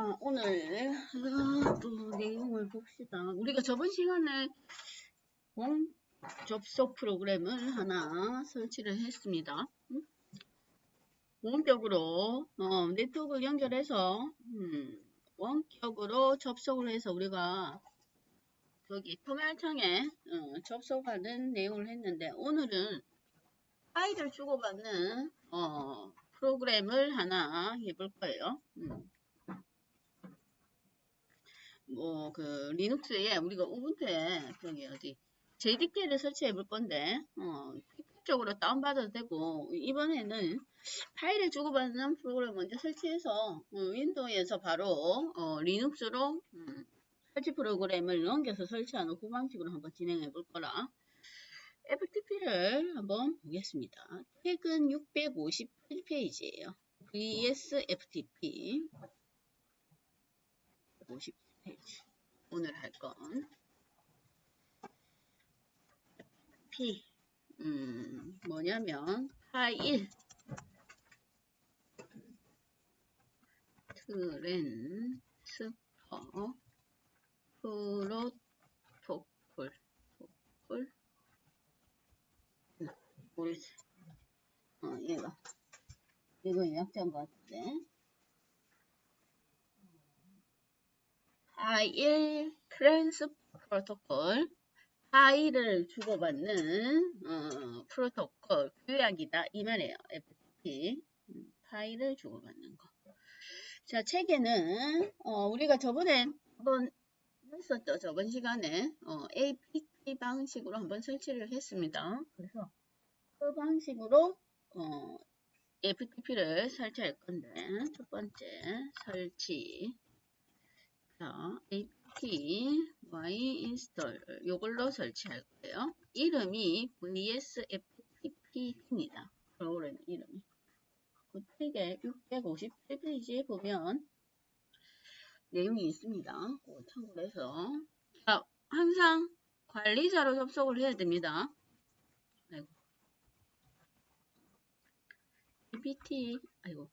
자, 오늘 또 내용을 봅시다. 우리가 저번 시간에 접속 프로그램을 하나 설치를 했습니다. 원격으로 네트워크 연결해서 원격으로 접속을 해서 우리가 저기 터미널창에 접속하는 내용을 했는데, 오늘은 파일을 주고받는 프로그램을 하나 해볼 거예요. 리눅스에 우리가 우분투에 JDK를 설치해 볼 건데, PC적으로 다운받아도 되고, 이번에는 파일을 주고받는 프로그램 먼저 설치해서 윈도우에서 바로 리눅스로 설치 프로그램을 넘겨서 설치하는 그 방식으로 한번 진행해 볼 거라. FTP를 한번 보겠습니다. 태그는 658페이지예요. vs FTP 50페이지. 오늘 할 건 FTP 뭐냐면 파일 트랜스퍼 프로토콜 모르겠어. 이거 약자인 것 같은데. 파일 트랜스퍼 프로토콜, 파일을 주고받는 프로토콜 규약이다 이 말이에요. FTP 파일을 주고받는 거. 자, 책에는 우리가 저번에 한번 했었죠. 저번 시간에 APT 방식으로 한번 설치를 했습니다. 그래서 그 방식으로 FTP를 설치할 건데, 첫 번째 설치. 자, apt y install 요걸로 설치할 거예요. 이름이 vsftp입니다. 프로그램 이름이. 그 책에 658페이지에 보면 내용이 있습니다. 참고로 해서. 자, 항상 관리자로 접속을 해야 됩니다. 아이고. apt, 아이고.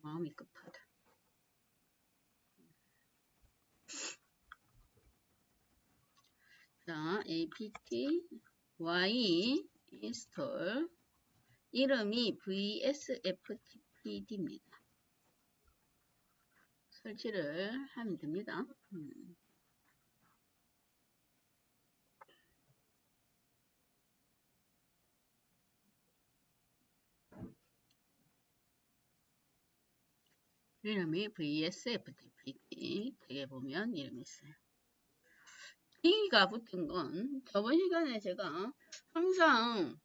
마음이 급하다. 자, apt y install 이름이 vsftpd입니다. 설치를 하면 됩니다. 이름이 vsftp 되게 보면 이름이 있어요. D가 붙은 건 저번 시간에 제가 항상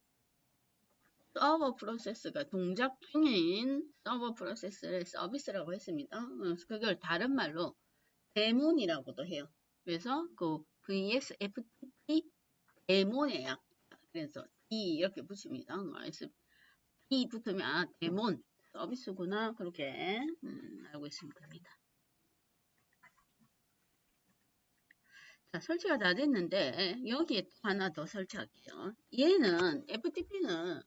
서버 프로세스가 동작 중인 서버 프로세스를 서비스라고 했습니다. 그걸 다른 말로 데몬이라고도 해요. 그래서 그 vsftp 데몬의 약. 그래서 D 이렇게 붙입니다. D 붙으면 데몬 서비스구나 그렇게 알고 있으면 됩니다. 자, 설치가 다 됐는데 여기에 하나 더 설치할게요. 얘는 FTP는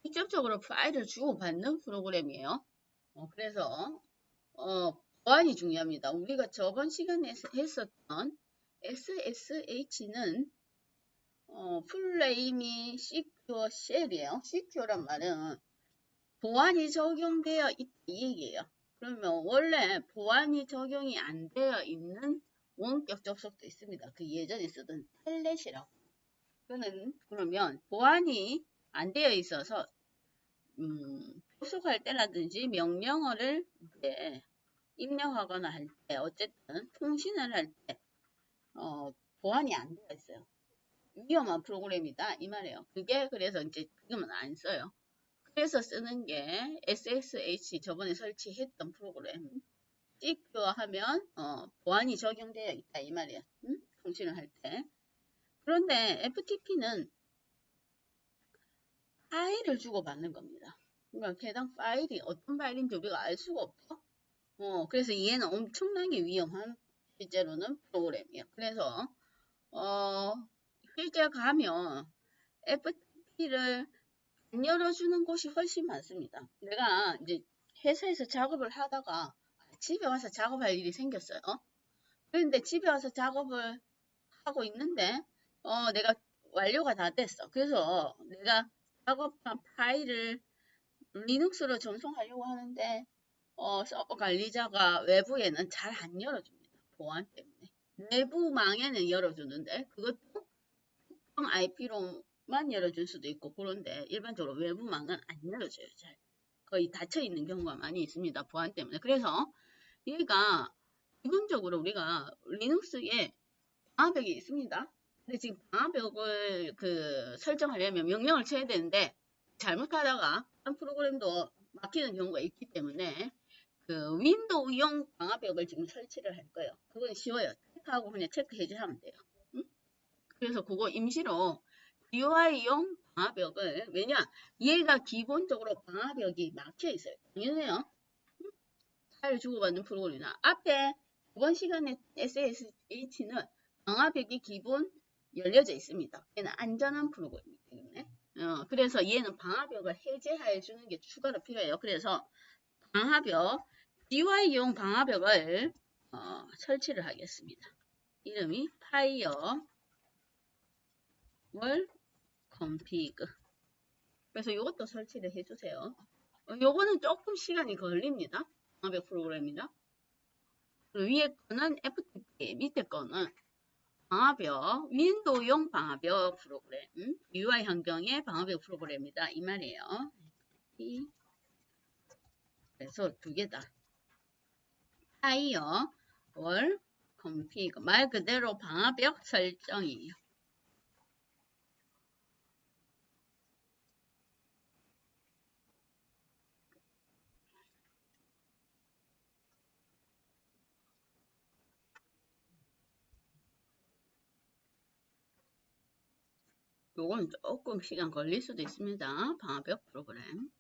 직접적으로 파일을 주고받는 프로그램이에요. 그래서 보안이 중요합니다. 우리가 저번 시간에 했었던 SSH는 풀네임이 Secure Shell이에요. Secure란 말은 보안이 적용되어 있다 이 얘기예요. 그러면 원래 보안이 적용이 안 되어 있는 원격 접속도 있습니다. 그 예전에 쓰던 텔넷이라고. 그러면 보안이 안 되어 있어서 접속할 때라든지 명령어를 입력하거나 할 때, 어쨌든 통신을 할 때 보안이 안 되어 있어요. 위험한 프로그램이다 이 말이에요. 그게 그래서 이제 지금은 안 써요. 그래서 쓰는 게 SSH 저번에 설치했던 프로그램. Secure 하면 보안이 적용되어 있다 이 말이에요. 통신을 할 때. 그런데 FTP는 파일을 주고받는 겁니다. 그러니까 해당 파일이 어떤 파일인지 우리가 알 수가 없죠. 그래서 얘는 엄청나게 위험한 실제로는 프로그램이에요. 그래서 실제 가면 FTP를 안 열어주는 곳이 훨씬 많습니다. 내가 이제 회사에서 작업을 하다가 집에 와서 작업할 일이 생겼어요. 그런데 집에 와서 작업을 하고 있는데 내가 완료가 다 됐어. 그래서 내가 작업한 파일을 리눅스로 전송하려고 하는데 서버 관리자가 외부에는 잘 안 열어줍니다. 보안 때문에. 내부망에는 열어주는데 그것도 특정 IP로만 열어줄 수도 있고 그런데 일반적으로 외부망은 안 열어줘요. 잘. 거의 닫혀있는 경우가 많이 있습니다. 보안 때문에. 그래서 얘가 기본적으로 우리가 리눅스에 방화벽이 있습니다. 근데 지금 방화벽을 설정하려면 명령을 쳐야 되는데 잘못하다가 한 프로그램도 막히는 경우가 있기 때문에 윈도우용 방화벽을 지금 설치를 할 거예요. 그건 쉬워요. 체크하고 그냥 체크해 주시면 돼요. 응? 그래서 그거 임시로 GUI용 방화벽을 왜냐 얘가 기본적으로 방화벽이 막혀 있어요. 당연해요. 파일 주고받는 프로그램이나 앞에 이번 시간에 SSH는 방화벽이 기본 열려져 있습니다. 얘는 안전한 프로그램이기 때문에 그래서 얘는 방화벽을 해제해 주는 게 추가로 필요해요. 그래서 방화벽 GUI용 방화벽을 설치를 하겠습니다. 이름이 파이어월 config. 그래서 이것도 설치를 해주세요. 요거는 조금 시간이 걸립니다. 방화벽 프로그램이라. 위에 거는 FTP, 밑에 거는 방화벽, 윈도우용 방화벽 프로그램, UI 환경의 방화벽 프로그램이다. 이 말이에요. 그래서 두 개다. 파이어월 config, 말 그대로 방화벽 설정이에요. 요건 조금 시간 걸릴 수도 있습니다. 방화벽 프로그램.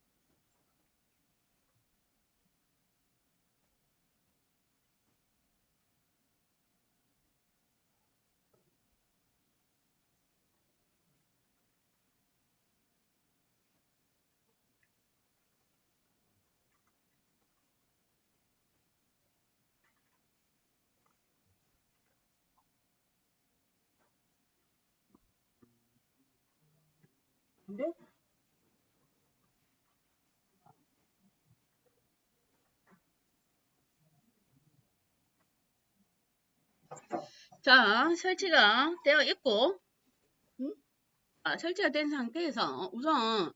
네? 자, 설치가 되어 있고, 설치가 된 상태에서 우선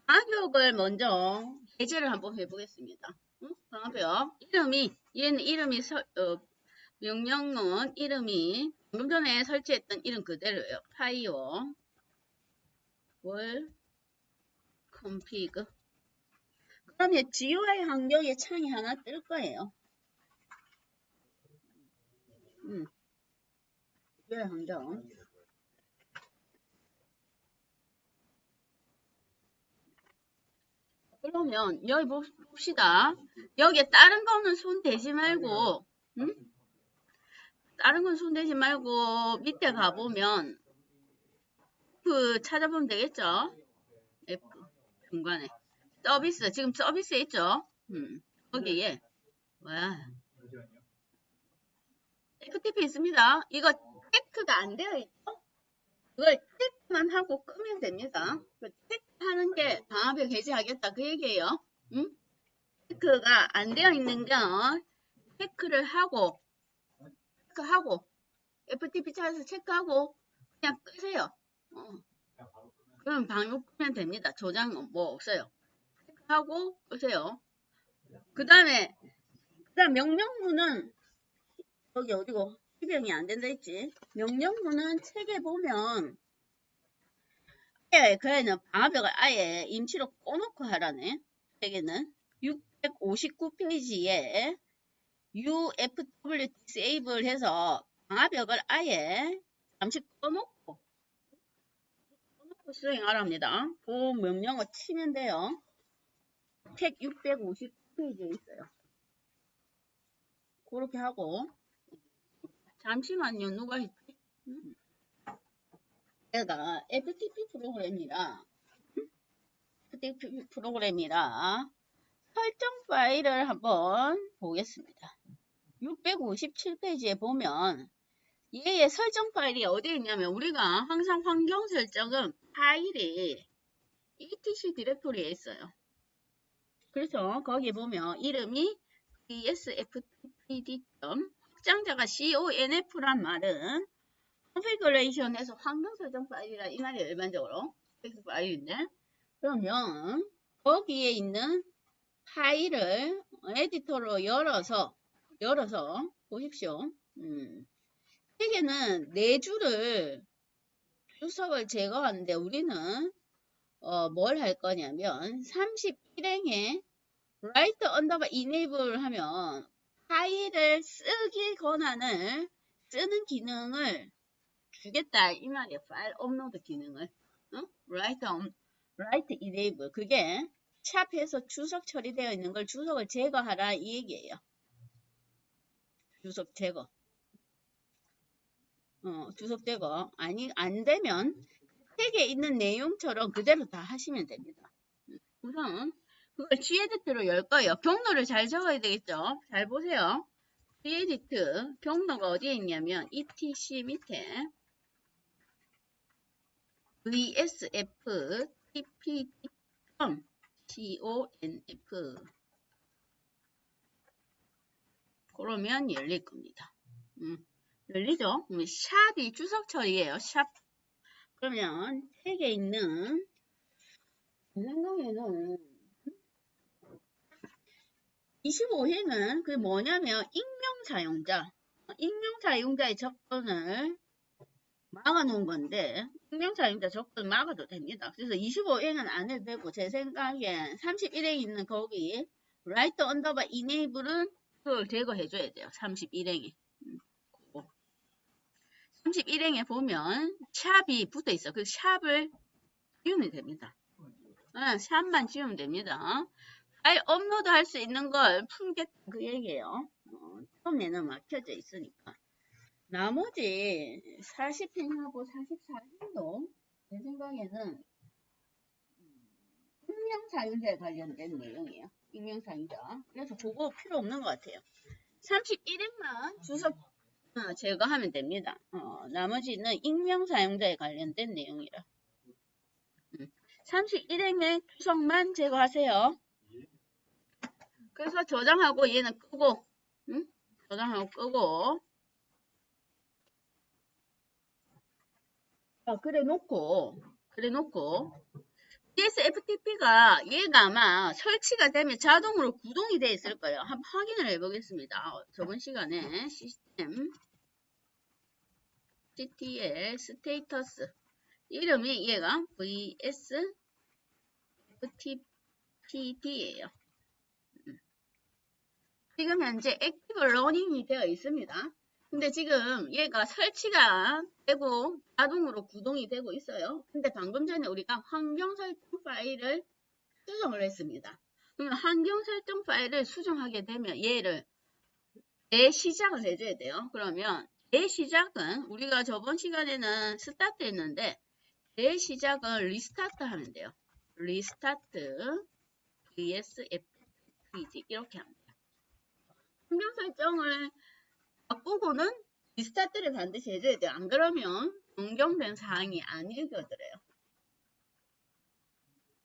방화벽을 먼저 해제를 한번 해보겠습니다. 방화벽 얘는 이름이 명령은 이름이 방금 전에 설치했던 이름 그대로예요. 파이어월 config. 그러면 GUI 환경에 창이 하나 뜰 거예요. GUI 환경. 그러면 여기 봅시다. 여기에 다른 거는 손 대지 말고, 다른 건 손 대지 말고 밑에 가보면 F 찾아보면 되겠죠? F 중간에 서비스 지금 서비스에 있죠? 거기에 와 FTP 있습니다. 이거 체크가 안 되어 있죠? 그걸 체크만 하고 끄면 됩니다. 체크하는 게 방화벽 해제하겠다 그 얘기예요. 체크가 안 되어 있는 건 체크를 하고 FTP 찾아서 체크하고 그냥 끄세요. 그럼 방역 끄면 됩니다. 저장 뭐 없어요. 체크하고 끄세요. 그 다음 명령문은 여기 어디고 실행이 안 된다 했지. 명령문은 책에 보면 그 애는 방화벽을 아예 임시로 꺼놓고 하라네. 책에는 659페이지에 UFW disable 해서 방화벽을 아예 잠시 꺼놓고 수행하랍니다. 그 명령어 치면 돼요. 책 659페이지에 있어요. 그렇게 하고 잠시만요. 누가 했지? 얘가 FTP 프로그램이라 설정 파일을 한번 보겠습니다. 657페이지에 보면 얘의 설정 파일이 어디에 있냐면 우리가 항상 환경 설정은 파일이 etc 디렉토리에 있어요. 그래서 거기 보면 이름이 dsftpd. 확장자가 conf란 말은 configuration에서 환경 설정 파일이라 이 말이 일반적으로 텍스트 파일인데, 그러면 거기에 있는 파일을 에디터로 열어서 보십시오. 여기는 네 줄을 주석을 제거하는데 우리는 뭘 할 거냐면 31행에 write underbar enable 하면 파일을 쓰기 권한을 쓰는 기능을 주겠다 이 말이에요. 파일 업로드 기능을. write enable, 그게 샵에서 주석 처리되어 있는 걸 주석을 제거하라 이 얘기예요. 주석 제거. 주석 제거. 아니, 안 되면 책에 있는 내용처럼 그대로 다 하시면 됩니다. 우선 그걸 G에디트로 열 거예요. 경로를 잘 적어야 되겠죠. 잘 보세요. G에디트 경로가 어디에 있냐면 etc 밑에 vsf tpd.conf 그러면 열릴 겁니다. 열리죠? 샵이 주석 처리예요. 샵. 그러면 책에 있는 제 생각에는 25행은 그 뭐냐면 익명 사용자의 접근을 막아놓은 건데 익명 사용자 접근 막아도 됩니다. 그래서 25행은 안 해도 되고 제 생각엔 31행에 있는 거기 write underbar enable은 그걸 제거해줘야 돼요. 31행에. 31행에 보면 샵이 붙어 있어. 그 샵을 지우면 됩니다. 샵만 지우면 됩니다. 파일 업로드 할 수 있는 걸 풀겠다 그 얘기예요. 처음에는 막혀져 있으니까. 나머지 40행하고 44행도 제 생각에는 익명 사용자에 관련된 내용이에요. 익명 사용자. 그래서 그거 필요 없는 것 같아요. 31행만 주석 제거하면 됩니다. 나머지는 익명 사용자에 관련된 내용이라. 31행의 주석만 제거하세요. 그래서 저장하고 얘는 끄고, 저장하고 끄고, 그래 놓고, DSFTP가 얘가 아마 설치가 되면 자동으로 구동이 되어 있을 거예요. 한번 확인을 해보겠습니다. 저번 시간에 시스템 CTL 스테이터스 이름이 얘가 VSFTPD예요. 지금 현재 액티브 러닝이 되어 있습니다. 근데 지금 얘가 설치가 되고 자동으로 구동이 되고 있어요. 근데 방금 전에 우리가 환경 설정 파일을 수정을 했습니다. 그러면 환경 설정 파일을 수정하게 되면 얘를 재시작을 해줘야 돼요. 그러면 재시작은 우리가 저번 시간에는 스타트 했는데 재시작은 리스타트 하면 돼요. 리스타트 VSFPD 이렇게 합니다. 환경 설정을 바꾸고는 리스타트를 반드시 해줘야 돼요. 안 그러면 변경된 사항이 안 읽어드려요.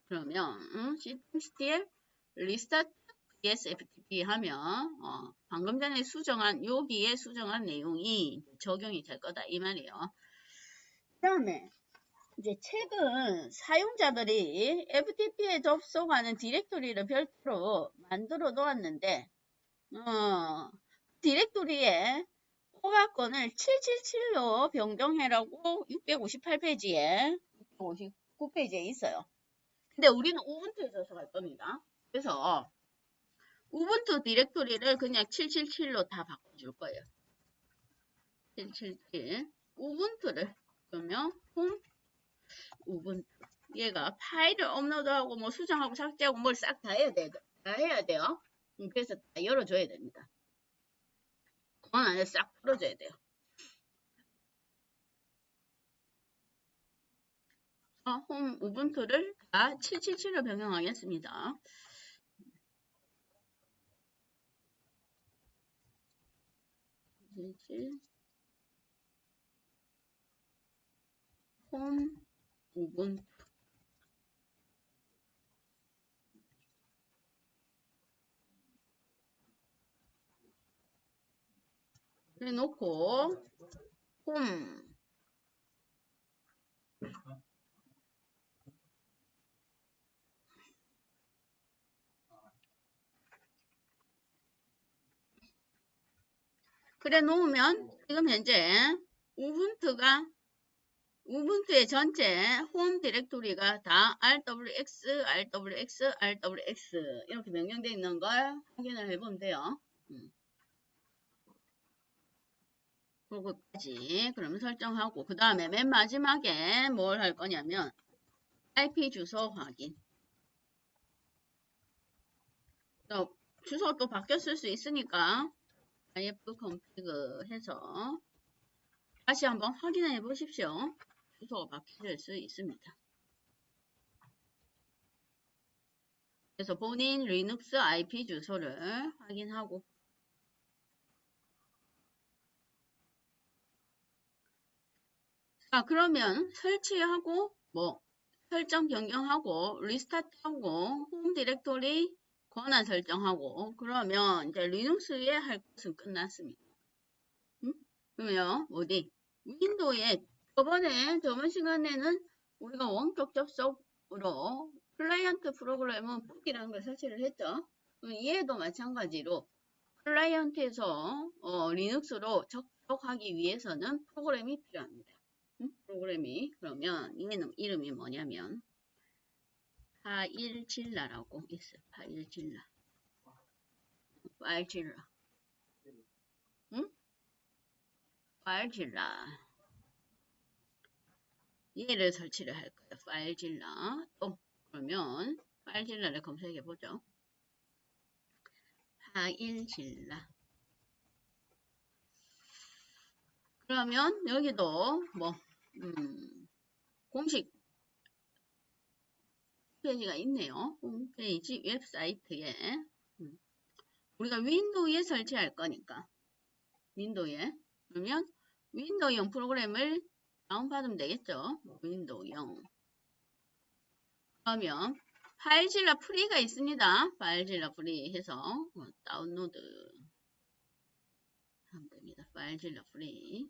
그러면 CTL 리스타트 VSFTP 하면 방금 전에 수정한 여기에 수정한 내용이 적용이 될 거다 이 말이에요. 그 다음에 이제 최근 사용자들이 FTP에 접속하는 디렉토리를 별도로 만들어 놓았는데 디렉토리에 허가권을 777로 변경해라고 658페이지에 659페이지에 있어요. 근데 우리는 우분투에 접속할 겁니다. 그래서 우분투 디렉토리를 그냥 777로 다 바꿔줄 거예요. 777 우분투를 그러면 홈 우분투 얘가 파일을 업로드하고 뭐 수정하고 삭제하고 뭘 싹 다 해야 돼요. 그래서 다 열어줘야 됩니다. 권 안에 싹 풀어줘야 돼요. 홈 우분투를 다 777로 변경하겠습니다. 페이지 홈 우분투 해놓고 홈 그래 놓으면 지금 현재 우분투의 전체 홈 디렉토리가 다 RWX, RWX, RWX 이렇게 명령되어 있는 걸 확인을 해보면 돼요. 그거까지 그러면 설정하고 그 다음에 맨 마지막에 뭘 할 거냐면 IP 주소 확인. 주소가 또 바뀌었을 수 있으니까 if config 해서 다시 한번 확인해 보십시오. 주소가 바뀔 수 있습니다. 그래서 본인 리눅스 IP 주소를 확인하고 자 그러면 설치하고 설정 변경하고 리스타트하고 홈 디렉토리 권한 설정하고 그러면 이제 리눅스에 할 것은 끝났습니다. 그러면 윈도우에 저번 시간에는 우리가 원격 접속으로 클라이언트 프로그램은 푸기라는 걸 설치를 했죠. 얘도 마찬가지로 클라이언트에서 리눅스로 접속하기 위해서는 프로그램이 필요합니다. 프로그램이 그러면 얘는 이름이 뭐냐면 파일질라라고 있어요. 파일질라. 파일질라. 파일질라. 얘를 설치를 할 거예요. 파일질라. 그러면 파일질라를 검색해 보죠. 파일질라. 그러면 여기도 공식 페이지가 있네요. 홈페이지 웹사이트에 우리가 윈도우에 설치할 거니까 윈도우에 그러면 윈도우용 프로그램을 다운받으면 되겠죠. 윈도우용 그러면 파일질라 프리가 있습니다. 파일질라 프리 해서 다운로드 하면 됩니다. 파일질라 프리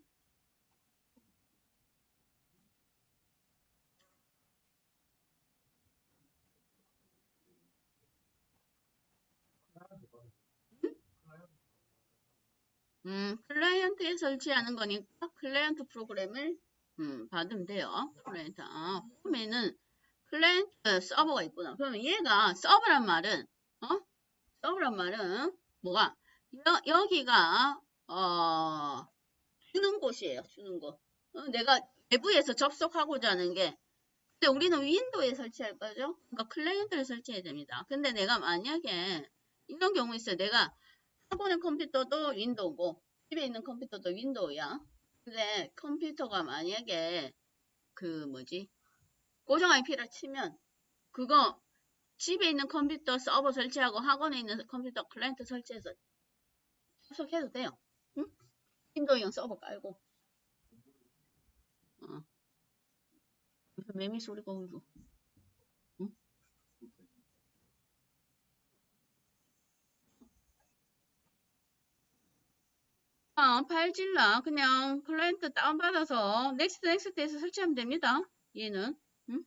클라이언트에 설치하는 거니까 클라이언트 프로그램을 받으면 돼요. 클라이언트 홈에는 클라이언트 서버가 있구나. 그러면 얘가 서버란 말은 뭐가 여기가 주는 곳이에요. 주는 곳. 내가 외부에서 접속하고자 하는 게 근데 우리는 윈도우에 설치할 거죠. 그러니까 클라이언트를 설치해야 됩니다. 근데 내가 만약에 이런 경우 있어요. 내가 하고 있는 컴퓨터도 윈도우고 집에 있는 컴퓨터도 윈도우야. 근데 컴퓨터가 만약에 고정 IP를 치면 그거 집에 있는 컴퓨터 서버 설치하고 학원에 있는 컴퓨터 클라이언트 설치해서 접속해도 돼요. 응? 윈도우용 서버 깔고. 무슨 매미 소리가 울고. 응? 파일질라 그냥 클라이언트 다운받아서 넥스트에서 설치하면 됩니다. 얘는 응?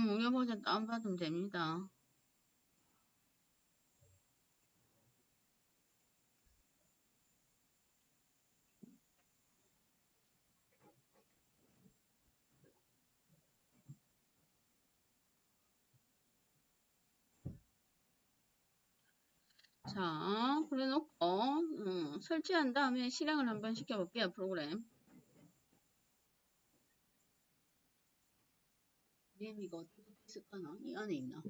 무료 버전 다운받으면 됩니다. 자, 그래 놓고 설치한 다음에 실행을 한번 시켜볼게요. 프로그램. 이거 어떻게 있을까나? 이 안에 있나?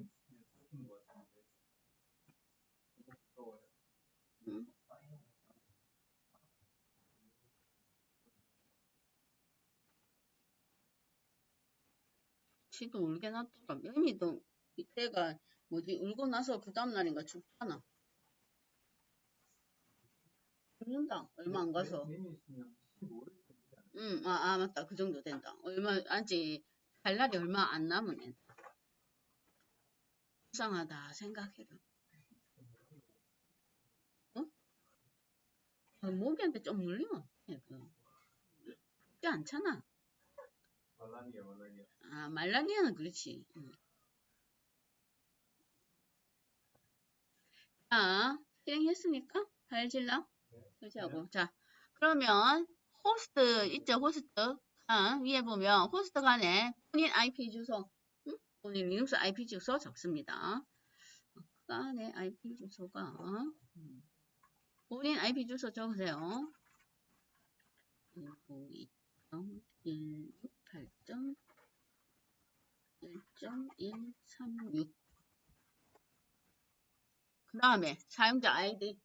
지도 울게 놨다가 매미도 이때가 뭐지 울고 나서 그 다음날인가 죽잖아. 죽는다. 얼마 안 가서. 맞다. 그 정도 된다. 아직 갈 날이 얼마 안 남은 애. 불쌍하다 생각해도. 어? 모기한테 좀 물리면 어떡해, 죽지 않잖아. 말라리아는 그렇지. 자, 실행했으니까 발질라 설치하고. 자, 그러면 호스트 있죠? 호스트 위에 보면 호스트 간에 본인 IP 주소, 본인 리눅스 IP 주소 적습니다. 간에 IP 주소가 본인 IP 주소 적으세요. 192.168.1.136. 그 다음에 사용자 아이디,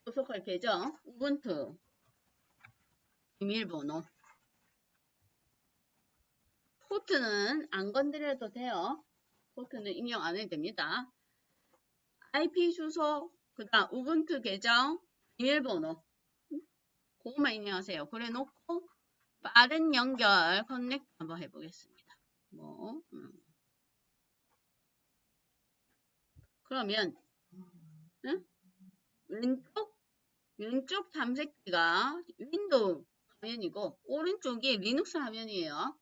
소속할 계정, 우분투, 비밀번호. 포트는 안 건드려도 돼요. 포트는 입력 안 해도 됩니다. IP 주소, 그 다음 우분투 계정, 비밀번호. 그것만 입력하세요. 그래 놓고 빠른 연결 커넥트 한번 해보겠습니다. 그러면 왼쪽 탐색기가 윈도우 화면이고 오른쪽이 리눅스 화면이에요.